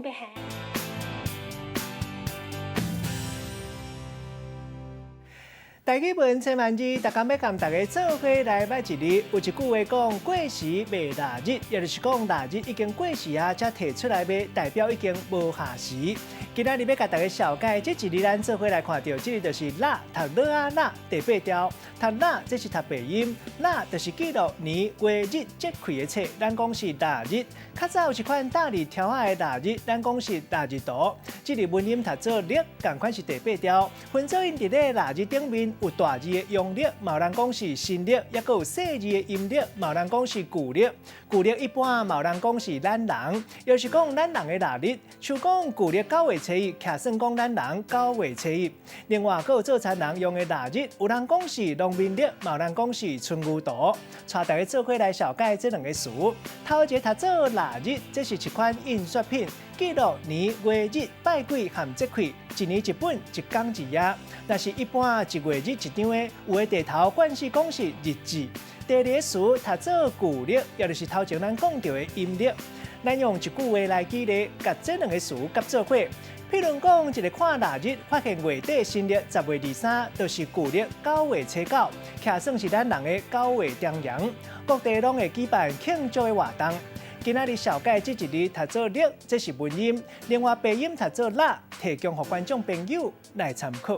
讲要下。大语文千万字，大家要跟大家做伙来拜一日。有一句话讲，过时未腊日，也就是讲腊日已经过时啊，才提出来卖，代表已经无下时。今仔日要甲大家小解，这一日咱做伙来看到，这个就是腊，读腊啊腊，第8条。读腊这是读白音，腊就是记录年月日节气的册，咱讲是腊日。较早有一款大日条下的腊日，咱讲是腊日图。这个文音读做历，同款是第8条。分做因伫咧腊日顶面有大字的阳历，嘛有人讲是新历，也佫有细字的阴历，嘛有人讲是旧历。旧历一般嘛有人讲是咱人，又是讲咱人的腊日，像讲旧历9月初1，徛算讲咱人9月初1。另外，佫有做田人用的腊日，有人讲是农民历，嘛有人讲是春牛图。带大家做伙来小解这两个词。头一个读做腊日，这是一款印刷品，记录年月日拜鬼和节气，一年一本，一天一夜。但是一般一月日一张的，有的地头惯是讲是日子。第二个词读做旧历，也就是头前咱讲到的阴历。咱用一句话来举例，甲这两个词夹做伙。譬如讲，一个看腊日，发现月底新历10月23，就是旧历9月初9，徛算是咱人的9月重阳。各地拢会举办庆祝的活动。今仔日小解这一日读做历，这是文音；另外白音读做腊，提供给观众朋友来参考。